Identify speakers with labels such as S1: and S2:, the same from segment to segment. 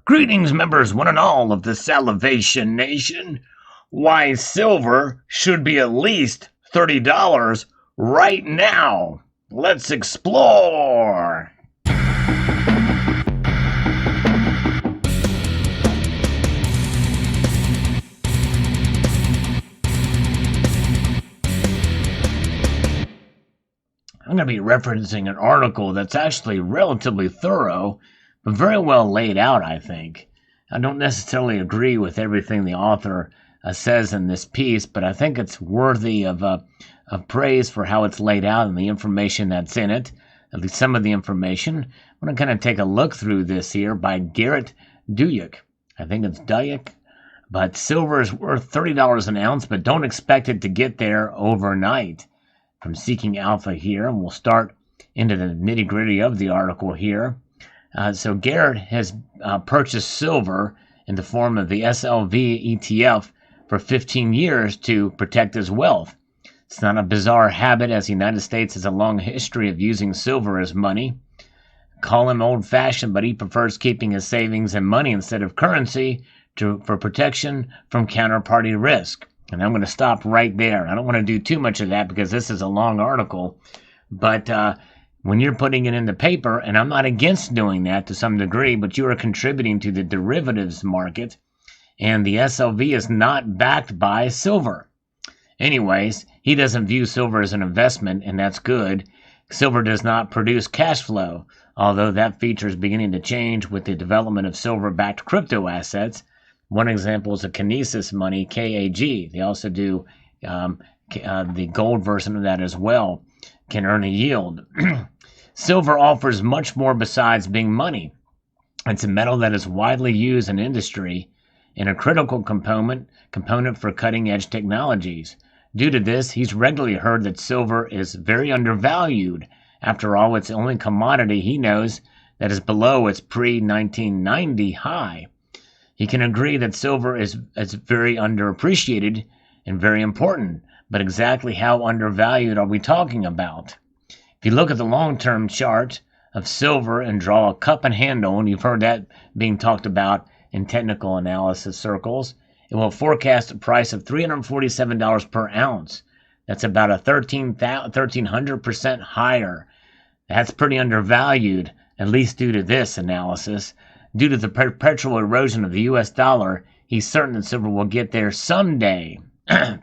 S1: Greetings, members, one and all of the Salivation Nation. Why silver should be at least $30 right now. Let's explore. I'm going to be referencing an article that's actually relatively thorough, but very well laid out, I think. I don't necessarily agree with everything the author says in this piece, but I think it's worthy of praise for how it's laid out and the information that's in it, at least some of the information. I'm going to kind of take a look through this here by Garrett Duyuk. I think it's Duyuk. But silver is worth $30 an ounce, but don't expect it to get there overnight. From Seeking Alpha here, and we'll start into the nitty-gritty of the article here. So Garrett has purchased silver in the form of the SLV ETF for 15 years to protect his wealth. It's not a bizarre habit, as the United States has a long history of using silver as money. Call him old-fashioned, but he prefers keeping his savings in money instead of currency for protection from counterparty risk. And I'm going to stop right there. I don't want to do too much of that because this is a long article. But when you're putting it in the paper, and I'm not against doing that to some degree, but you are contributing to the derivatives market, and the SLV is not backed by silver. Anyways, he doesn't view silver as an investment, and that's good. Silver does not produce cash flow, although that feature is beginning to change with the development of silver-backed crypto assets. One example is a Kinesis money, KAG. They also do the gold version of that as well, can earn a yield. Silver offers much more besides being money. It's a metal that is widely used in industry and a critical component for cutting-edge technologies. Due to this, he's regularly heard that silver is very undervalued. After all, it's the only commodity he knows that is below its pre-1990 high. He can agree that silver is very underappreciated and very important, but exactly how undervalued are we talking about? If you look at the long-term chart of silver and draw a cup and handle, and you've heard that being talked about in technical analysis circles, it will forecast a price of $347 per ounce. That's about a 1,300% higher. That's pretty undervalued, at least due to this analysis. Due to the perpetual erosion of the U.S. dollar, he's certain that silver will get there someday.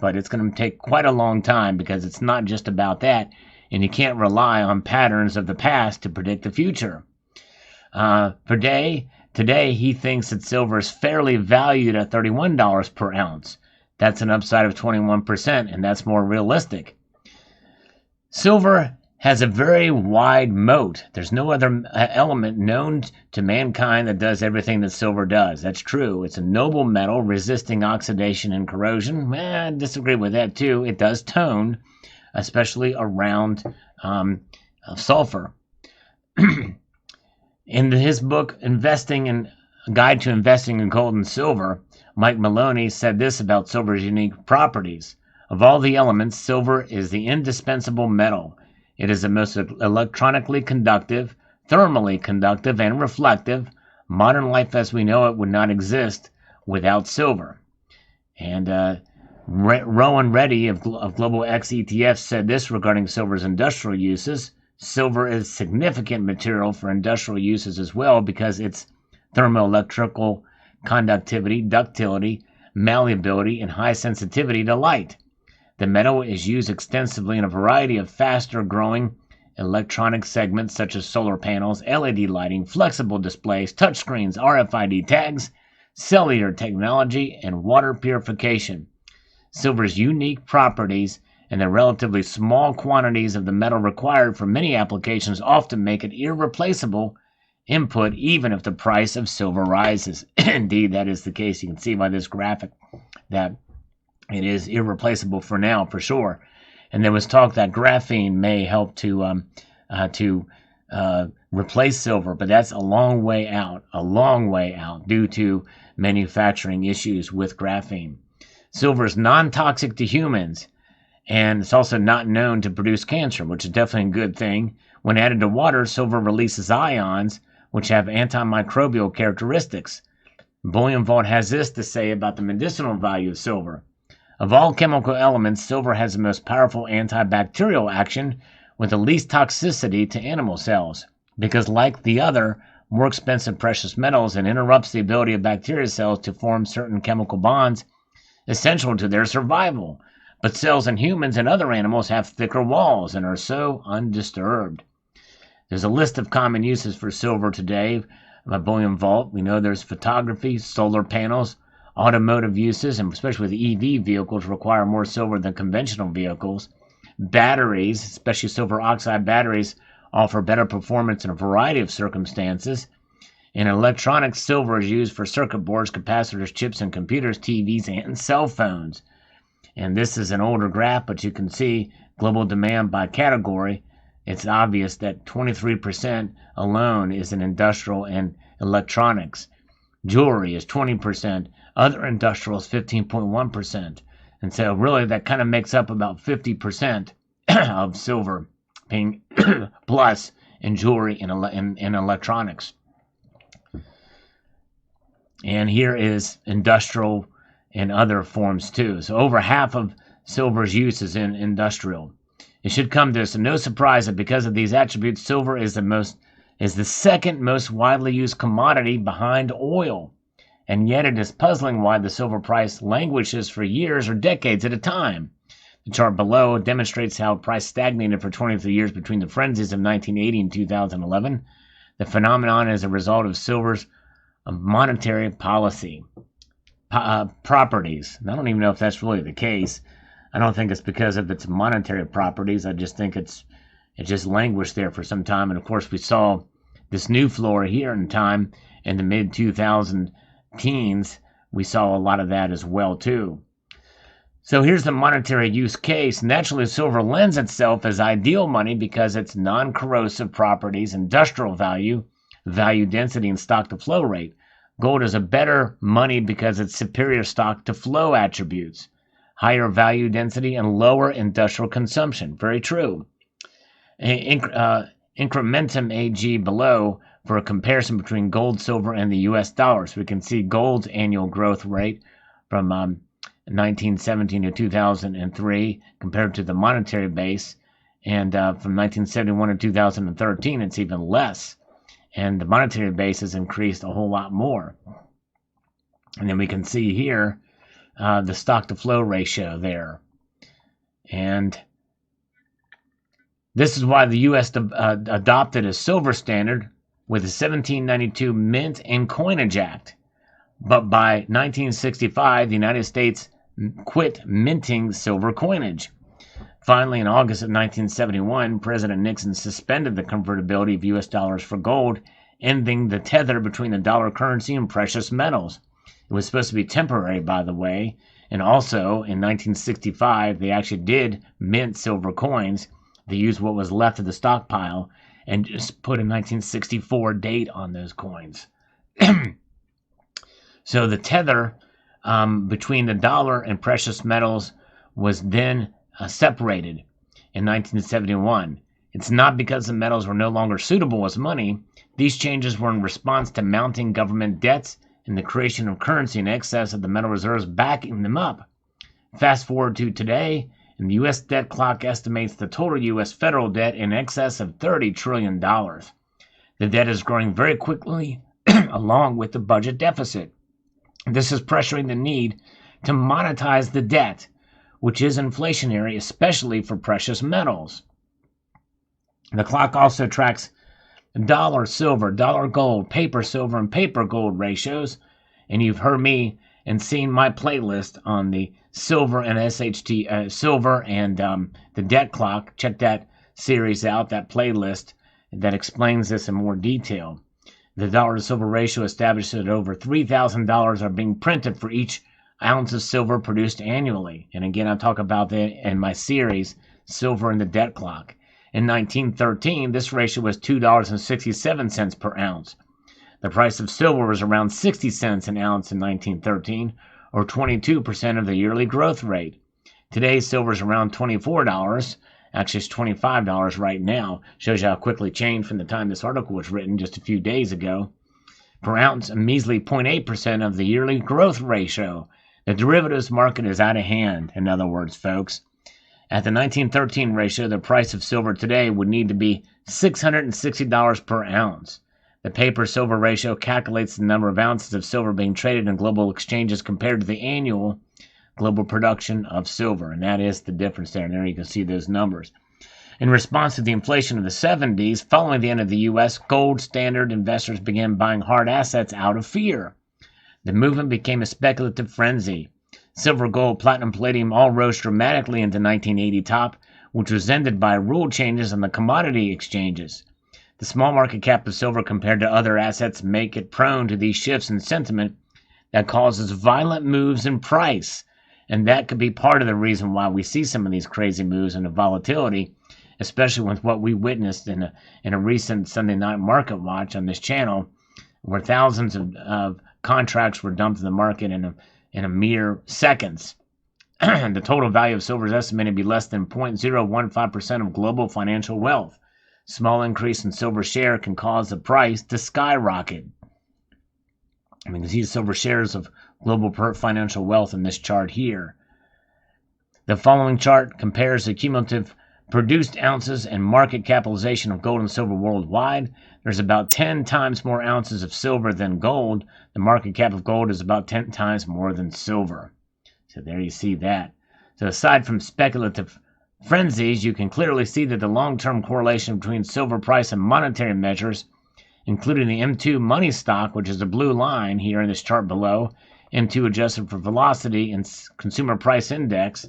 S1: But it's going to take quite a long time because it's not just about that, and you can't rely on patterns of the past to predict the future. Today, he thinks that silver is fairly valued at $31 per ounce. That's an upside of 21%, and that's more realistic. Silver has a very wide moat. There's no other element known to mankind that does everything that silver does. That's true. It's a noble metal resisting oxidation and corrosion. I disagree with that too. It does tone, especially around sulfur. In his book, A Guide to Investing in Gold and Silver, Mike Maloney said this about silver's unique properties. Of all the elements, silver is the indispensable metal. It is the most electronically conductive, thermally conductive, and reflective. Modern life as we know it would not exist without silver. And Rowan Reddy of Global X ETF said this regarding silver's industrial uses. Silver is significant material for industrial uses as well because its thermoelectrical conductivity, ductility, malleability, and high sensitivity to light. The metal is used extensively in a variety of faster-growing electronic segments such as solar panels, LED lighting, flexible displays, touchscreens, RFID tags, cellular technology, and water purification. Silver's unique properties and the relatively small quantities of the metal required for many applications often make it irreplaceable input even if the price of silver rises. Indeed, that is the case. You can see by this graphic that it is irreplaceable for now, for sure. And there was talk that graphene may help to replace silver, but that's a long way out due to manufacturing issues with graphene. Silver is non-toxic to humans, and it's also not known to produce cancer, which is definitely a good thing. When added to water, silver releases ions, which have antimicrobial characteristics. Bullion Vault has this to say about the medicinal value of silver. Of all chemical elements, silver has the most powerful antibacterial action with the least toxicity to animal cells, because like the other, more expensive precious metals, it interrupts the ability of bacteria cells to form certain chemical bonds essential to their survival. But cells in humans and other animals have thicker walls and are so undisturbed. There's a list of common uses for silver today by Bullion Vault. We know there's photography, solar panels, automotive uses, and especially with EV vehicles require more silver than conventional vehicles. Batteries, especially silver oxide batteries, offer better performance in a variety of circumstances. In electronics, silver is used for circuit boards, capacitors, chips, and computers, TVs, and cell phones. And this is an older graph, but you can see global demand by category. It's obvious that 23% alone is in industrial and electronics. Jewelry is 20%. Other industrial is 15.1%. And so really that kind of makes up about 50% of silver being plus in jewelry and in electronics. And here is industrial and other forms too. So over half of silver's use is in industrial. It should come to us no surprise that because of these attributes, silver is the second most widely used commodity behind oil. And yet it is puzzling why the silver price languishes for years or decades at a time. The chart below demonstrates how price stagnated for 23 years between the frenzies of 1980 and 2011. The phenomenon is a result of silver's monetary policy properties. And I don't even know if that's really the case. I don't think it's because of its monetary properties. I just think it just languished there for some time. And of course, we saw this new floor here in time in the mid 2000 teens. We saw a lot of that as well too. So here's the monetary use case. Naturally, silver lends itself as ideal money because its non-corrosive properties, industrial value, value density, and stock-to-flow rate. Gold is a better money because its superior stock-to-flow attributes, higher value density, and lower industrial consumption. Very true. Incrementum AG below for a comparison between gold, silver, and the U.S. dollar. So we can see gold's annual growth rate from 1917 to 2003 compared to the monetary base. And from 1971 to 2013, it's even less. And the monetary base has increased a whole lot more. And then we can see here the stock-to-flow ratio there. And this is why the U.S. adopted a silver standard with the 1792 Mint and Coinage Act. But by 1965, the United States quit minting silver coinage. Finally, in August of 1971, President Nixon suspended the convertibility of U.S. dollars for gold, ending the tether between the dollar currency and precious metals. It was supposed to be temporary, by the way, and also in 1965, they actually did mint silver coins. They used what was left of the stockpile and just put a 1964 date on those coins. So the tether between the dollar and precious metals was then separated in 1971. It's not because the metals were no longer suitable as money. These changes were in response to mounting government debts and the creation of currency in excess of the metal reserves backing them up. Fast forward to today, and the U.S. debt clock estimates the total U.S. federal debt in excess of $30 trillion. The debt is growing very quickly along with the budget deficit. This is pressuring the need to monetize the debt, which is inflationary, especially for precious metals. The clock also tracks dollar silver, dollar gold, paper silver, and paper gold ratios. And you've heard me and seen my playlist on the silver and SHT, silver and the debt clock. Check that series out, that playlist that explains this in more detail. The dollar to silver ratio establishes that over $3,000 are being printed for each ounce of silver produced annually. And again, I'll talk about that in my series, Silver and the Debt Clock. In 1913, this ratio was $2.67 per ounce. The price of silver was around 60 cents an ounce in 1913, or 22% of the yearly growth rate. Today, silver is around $24. Actually, it's $25 right now. Shows you how quickly it changed from the time this article was written just a few days ago. per ounce, a measly 0.8% of the yearly growth ratio. The derivatives market is out of hand, in other words, folks. At the 1913 ratio, the price of silver today would need to be $660 per ounce. The paper-silver ratio calculates the number of ounces of silver being traded in global exchanges compared to the annual global production of silver, and that is the difference there. And there you can see those numbers. In response to the inflation of the 70s, following the end of the U.S. gold standard, investors began buying hard assets out of fear. The movement became a speculative frenzy. Silver, gold, platinum, palladium all rose dramatically into 1980 top, which was ended by rule changes on the commodity exchanges. The small market cap of silver compared to other assets make it prone to these shifts in sentiment that causes violent moves in price. And that could be part of the reason why we see some of these crazy moves and the volatility, especially with what we witnessed in a recent Sunday night market watch on this channel, where thousands of contracts were dumped in the market in a mere seconds. The total value of silver is estimated to be less than 0.015% of global financial wealth. Small increase in silver share can cause the price to skyrocket. I mean, you see silver shares of global financial wealth in this chart here. The following chart compares the cumulative produced ounces and market capitalization of gold and silver worldwide. There's about 10 times more ounces of silver than gold. The market cap of gold is about 10 times more than silver. So there you see that. So aside from speculative frenzies, you can clearly see that the long-term correlation between silver price and monetary measures, including the M2 money stock, which is the blue line here in this chart below, M2 adjusted for velocity and consumer price index.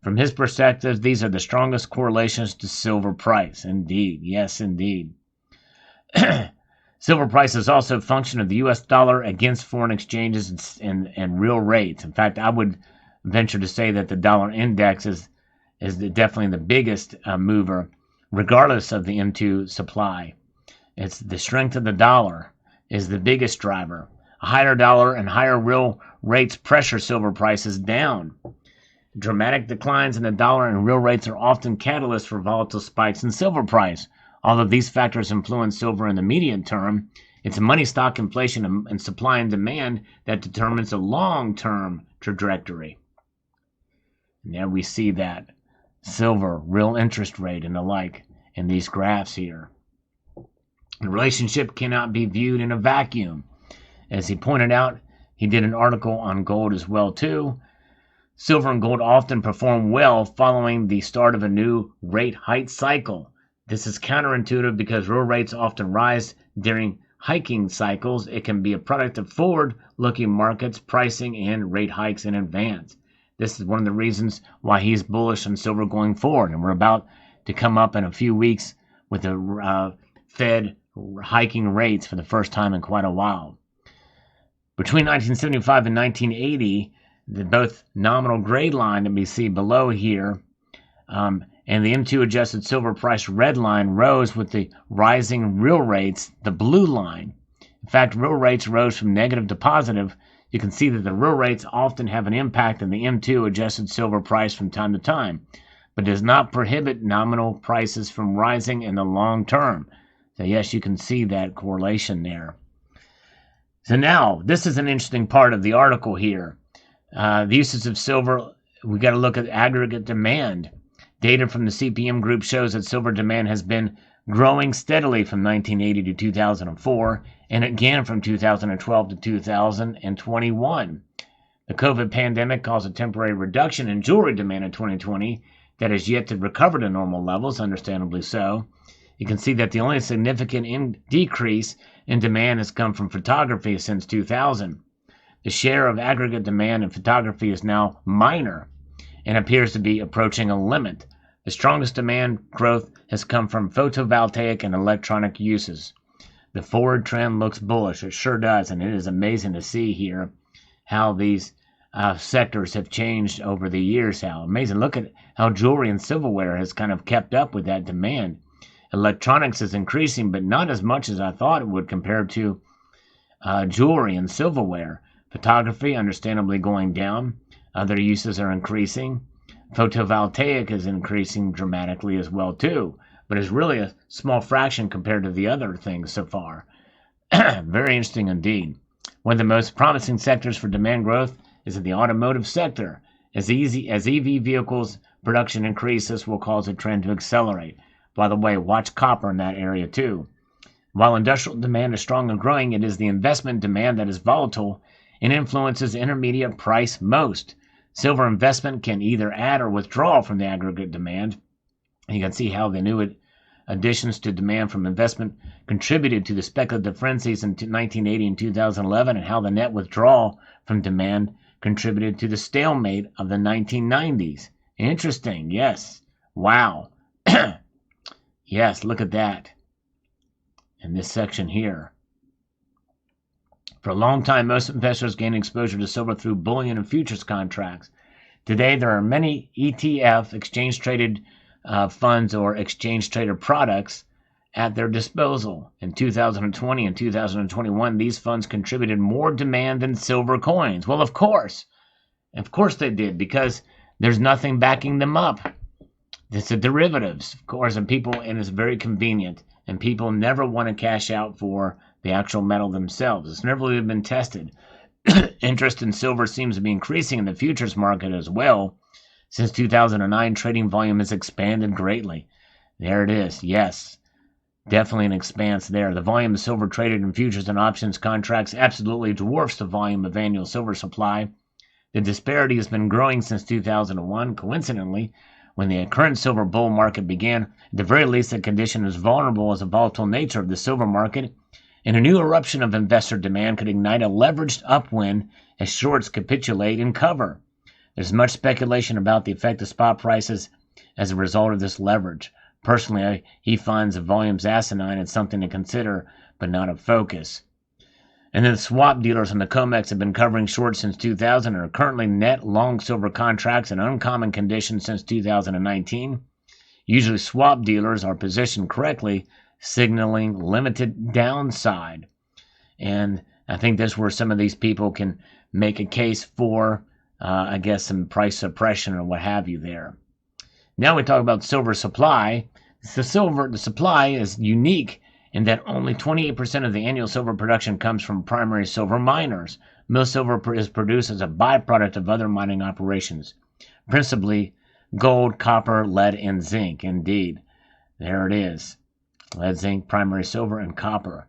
S1: From his perspective, these are the strongest correlations to silver price. Indeed. Yes, indeed. Silver price is also a function of the U.S. dollar against foreign exchanges and real rates. In fact, I would venture to say that the dollar index is definitely the biggest mover, regardless of the M2 supply. It's the strength of the dollar is the biggest driver. A higher dollar and higher real rates pressure silver prices down. Dramatic declines in the dollar and real rates are often catalysts for volatile spikes in silver price. Although these factors influence silver in the medium term, it's money stock inflation and supply and demand that determines the long-term trajectory. And there we see that. Silver, real interest rate, and the like in these graphs here. The relationship cannot be viewed in a vacuum. As he pointed out, he did an article on gold as well too. Silver and gold often perform well following the start of a new rate hike cycle. This is counterintuitive because real rates often rise during hiking cycles. It can be a product of forward-looking markets, pricing, and rate hikes in advance. This is one of the reasons why he's bullish on silver going forward. And we're about to come up in a few weeks with the Fed hiking rates for the first time in quite a while. Between 1975 and 1980, the both nominal gray line that we see below here and the M2 adjusted silver price red line rose with the rising real rates, the blue line. In fact, real rates rose from negative to positive. You can see that the real rates often have an impact on the M2 adjusted silver price from time to time, but does not prohibit nominal prices from rising in the long term. So yes, you can see that correlation there. So now, this is an interesting part of the article here. The uses of silver, we got to look at aggregate demand. Data from the CPM group shows that silver demand has been growing steadily from 1980 to 2004, and again from 2012 to 2021. The COVID pandemic caused a temporary reduction in jewelry demand in 2020 that has yet to recover to normal levels, understandably so. You can see that the only significant decrease in demand has come from photography since 2000. The share of aggregate demand in photography is now minor and appears to be approaching a limit. The strongest demand growth has come from photovoltaic and electronic uses. The forward trend looks bullish. It sure does, and it is amazing to see here how these sectors have changed over the years. How amazing. Look at how jewelry and silverware has kind of kept up with that demand. Electronics is increasing, but not as much as I thought it would compared to jewelry and silverware. Photography, understandably, going down. Other uses are increasing. Photovoltaic is increasing dramatically as well too, but it's really a small fraction compared to the other things so far. Very interesting indeed. One of the most promising sectors for demand growth is in the automotive sector. As EV vehicles production increases, will cause the trend to accelerate. By the way, watch copper in that area too. While industrial demand is strong and growing, it is the investment demand that is volatile and influences intermediate price most. Silver investment can either add or withdraw from the aggregate demand. You can see how the new additions to demand from investment contributed to the speculative frenzies in 1980 and 2011, and how the net withdrawal from demand contributed to the stalemate of the 1990s. Interesting, yes. Wow. Yes, look at that in this section here. For a long time, most investors gained exposure to silver through bullion and futures contracts. Today, there are many ETF, exchange-traded funds or exchange-traded products at their disposal. In 2020 and 2021, these funds contributed more demand than silver coins. Well, of course they did, because there's nothing backing them up. It's the derivatives, of course, and it's very convenient, and people never want to cash out for the actual metal themselves. It's never really been tested. Interest in silver seems to be increasing in the futures market as well. Since 2009, trading volume has expanded greatly. There it is. Yes, definitely an expanse there. The volume of silver traded in futures and options contracts absolutely dwarfs the volume of annual silver supply. The disparity has been growing since 2001. Coincidentally, when the current silver bull market began, at the very least, the condition is vulnerable as a volatile nature of the silver market, and a new eruption of investor demand could ignite a leveraged upwind as shorts capitulate and cover. There's much speculation about the effect of spot prices as a result of this leverage. Personally, he finds the volumes asinine and something to consider, but not a focus. And then the swap dealers on the COMEX have been covering shorts since 2000 and are currently net long silver contracts in uncommon conditions since 2019. Usually swap dealers are positioned correctly, signaling limited downside. And I think that's where some of these people can make a case for, some price suppression or what have you there. Now we talk about silver supply. The supply is unique in that only 28% of the annual silver production comes from primary silver miners. Most silver is produced as a byproduct of other mining operations, principally gold, copper, lead, and zinc. Indeed, there it is. Lead, zinc, primary silver, and copper.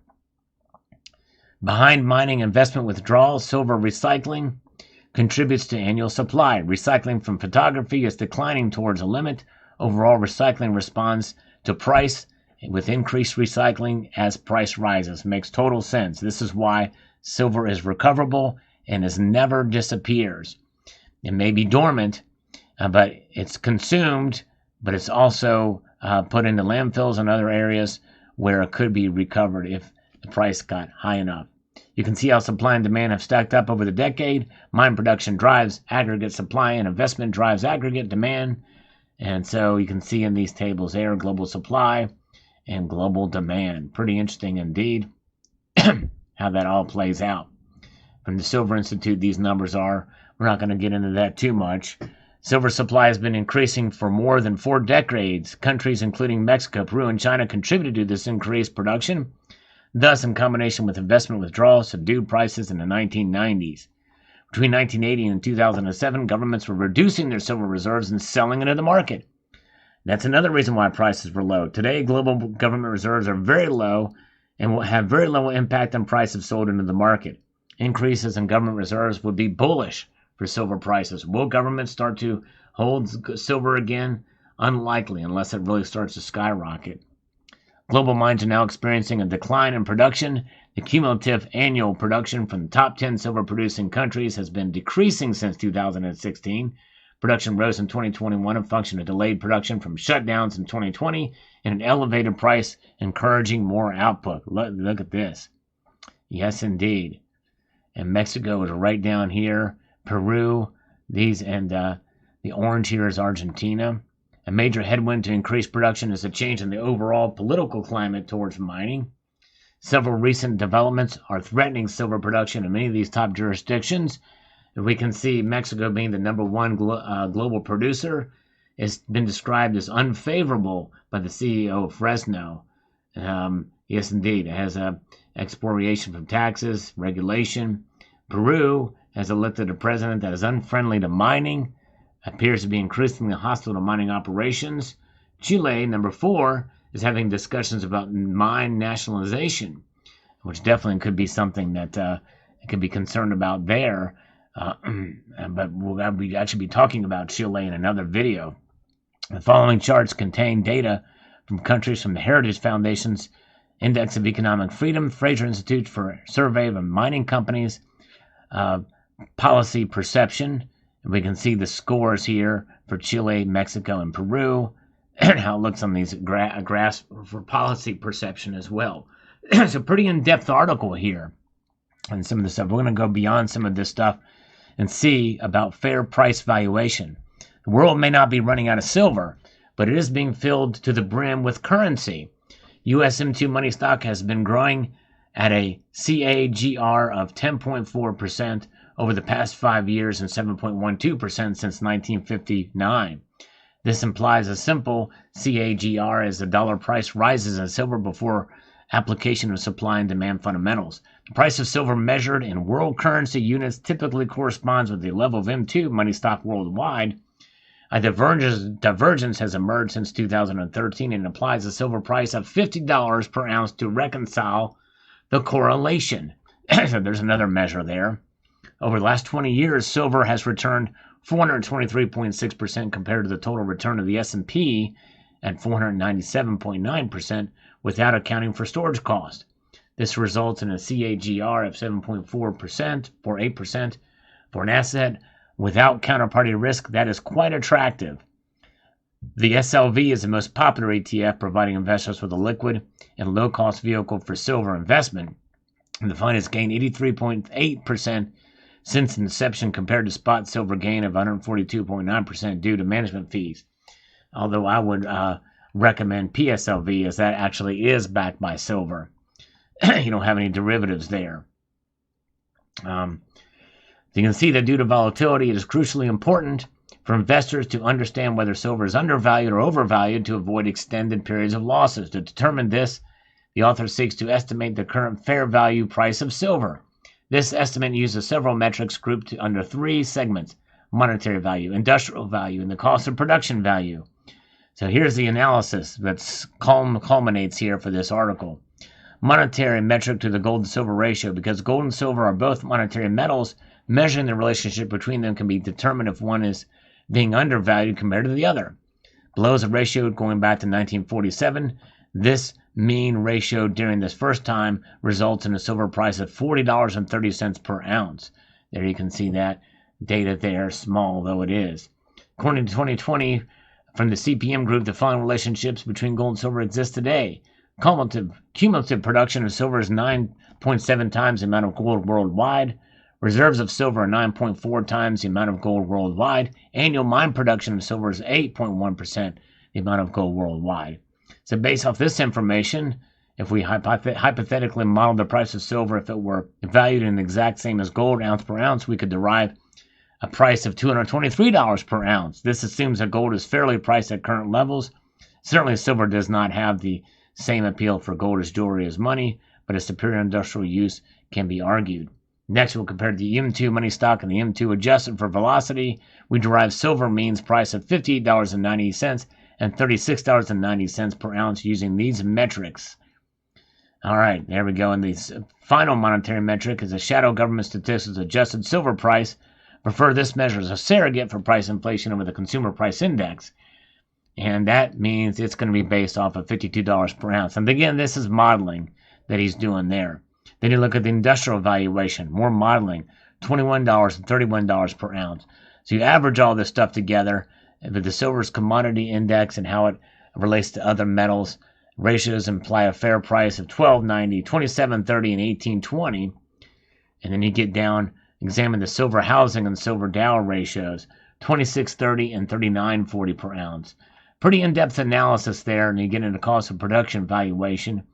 S1: Behind mining investment withdrawals, silver recycling contributes to annual supply. Recycling from photography is declining towards a limit. Overall, recycling responds to price with increased recycling as price rises. Makes total sense. This is why silver is recoverable and never disappears. It may be dormant, but it's consumed, but it's also put into landfills and other areas where it could be recovered if the price got high enough. You can see how supply and demand have stacked up over the decade. Mine production drives aggregate supply, and investment drives aggregate demand. And so you can see in these tables there, global supply and global demand. Pretty interesting indeed how that all plays out. From the Silver Institute, these numbers are. We're not going to get into that too much. Silver supply has been increasing for more than 4 decades. Countries including Mexico, Peru, and China contributed to this increased production. Thus, in combination with investment withdrawals, subdued prices in the 1990s. Between 1980 and 2007, governments were reducing their silver reserves and selling into the market. That's another reason why prices were low. Today, global government reserves are very low and will have very little impact on prices sold into the market. Increases in government reserves would be bullish for silver prices. Will governments start to hold silver again? Unlikely, unless it really starts to skyrocket. Global mines are now experiencing a decline in production. The cumulative annual production from the top 10 silver-producing countries has been decreasing since 2016. Production rose in 2021, a function of delayed production from shutdowns in 2020 and an elevated price encouraging more output. Look at this. Yes, indeed. And Mexico is right down here. Peru, the orange here is Argentina. A major headwind to increased production is a change in the overall political climate towards mining. Several recent developments are threatening silver production in many of these top jurisdictions. We can see Mexico being the number one global producer has been described as unfavorable by the CEO of Fresno. Yes, indeed. It has expropriation from taxes, regulation. Peru has elected a president that is unfriendly to mining, appears to be increasingly hostile to mining operations. Chile, number 4, is having discussions about mine nationalization, which definitely could be something that could be concerned about there. But we'll actually be talking about Chile in another video. The following charts contain data from countries from the Heritage Foundation's Index of Economic Freedom, Fraser Institute for Survey of Mining Companies, Policy Perception. And we can see the scores here for Chile, Mexico, and Peru, and how it looks on these graphs for policy perception as well. It's a pretty in-depth article here and some of the stuff. We're going to go beyond some of this stuff and see about fair price valuation. The world may not be running out of silver, but it is being filled to the brim with currency. US M2 money stock has been growing at a CAGR of 10.4% over the past 5 years and 7.12% since 1959. This implies a simple CAGR as the dollar price rises in silver before application of supply and demand fundamentals. The price of silver measured in world currency units typically corresponds with the level of M2 money stock worldwide. A divergence has emerged since 2013 and applies a silver price of $50 per ounce to reconcile the correlation. So there's another measure there. Over the last 20 years, silver has returned 423.6% compared to the total return of the S&P at 497.9% without accounting for storage cost. This results in a CAGR of 7.4% for 8% for an asset without counterparty risk. That is quite attractive. The SLV is the most popular ETF, providing investors with a liquid and low-cost vehicle for silver investment. And the fund has gained 83.8% since inception compared to spot silver gain of 142.9% due to management fees. Although I would recommend PSLV, as that actually is backed by silver. You don't have any derivatives there. You can see that due to volatility, it is crucially important for investors to understand whether silver is undervalued or overvalued to avoid extended periods of losses. To determine this, the author seeks to estimate the current fair value price of silver. This estimate uses several metrics grouped under 3 segments: monetary value, industrial value, and the cost of production value. So here's the analysis that culminates here for this article. Monetary metric to the gold and silver ratio. Because gold and silver are both monetary metals, measuring the relationship between them can be determined if one is being undervalued compared to the other. Below is a ratio going back to 1947. This mean ratio during this first time results in a silver price of $40.30 per ounce. There you can see that data there, small though it is. According to 2020 from the CPM group, the following relationships between gold and silver exist today. Cumulative production of silver is 9.7 times the amount of gold worldwide. Reserves of silver are 9.4 times the amount of gold worldwide. Annual mine production of silver is 8.1% the amount of gold worldwide. So based off this information, if we hypothetically model the price of silver, if it were valued in the exact same as gold ounce per ounce, we could derive a price of $223 per ounce. This assumes that gold is fairly priced at current levels. Certainly silver does not have the same appeal for gold as jewelry as money, but a superior industrial use can be argued. Next, we'll compare the M2 money stock and the M2 adjusted for velocity. We derive silver means price of $58.90 and $36.90 per ounce using these metrics. All right, there we go. And the final monetary metric is the shadow government statistics adjusted silver price. Prefer this measure as a surrogate for price inflation over the consumer price index. And that means it's going to be based off of $52 per ounce. And again, this is modeling that he's doing there. Then you look at the industrial valuation, more modeling, $21 and $31 per ounce. So you average all this stuff together with the silver's commodity index and how it relates to other metals. Ratios imply a fair price of $12.90, $27.30, and $18.20. And then you get down, examine the silver housing and silver Dow ratios, $26.30 and $39.40 per ounce. Pretty in-depth analysis there, and you get into cost of production valuation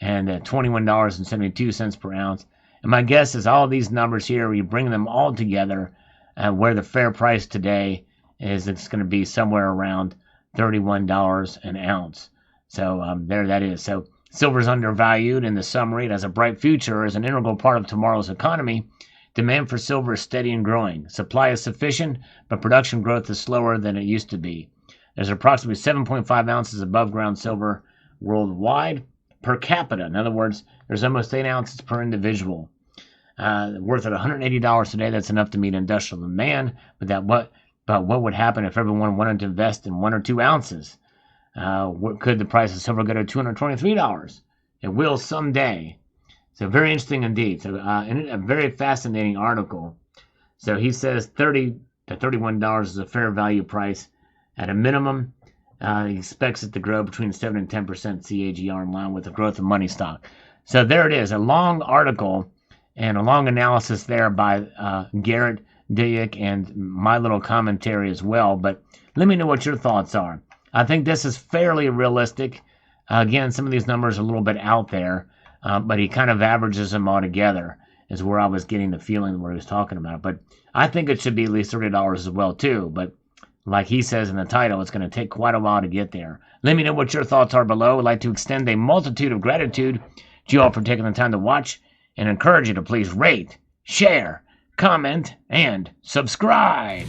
S1: and $21.72 per ounce. And my guess is all these numbers here, you bring them all together, where the fair price today is, it's going to be somewhere around $31 an ounce. So there that is. So Silver is undervalued. In the summary, it has a bright future as an integral part of tomorrow's economy. Demand for silver is steady and growing. Supply is sufficient, but production growth is slower than it used to be. There's approximately 7.5 ounces of above ground silver worldwide per capita. In other words, there's almost 8 ounces per individual. Worth at $180 today, that's enough to meet industrial demand. But what would happen if everyone wanted to invest in 1 or 2 ounces? Could the price of silver go to $223? It will someday. So very interesting indeed. So a very fascinating article. So he says $30 to $31 is a fair value price at a minimum. He expects it to grow between 7 and 10% CAGR in line with the growth of money stock. So there it is, a long article and a long analysis there by Garrett Duyck and my little commentary as well. But let me know what your thoughts are. I think this is fairly realistic. Again, some of these numbers are a little bit out there, but he kind of averages them all together is where I was getting the feeling where he was talking about. But I think it should be at least $30 as well too. But like he says in the title, it's going to take quite a while to get there. Let me know what your thoughts are below. I'd like to extend a multitude of gratitude to you all for taking the time to watch and encourage you to please rate, share, comment, and subscribe.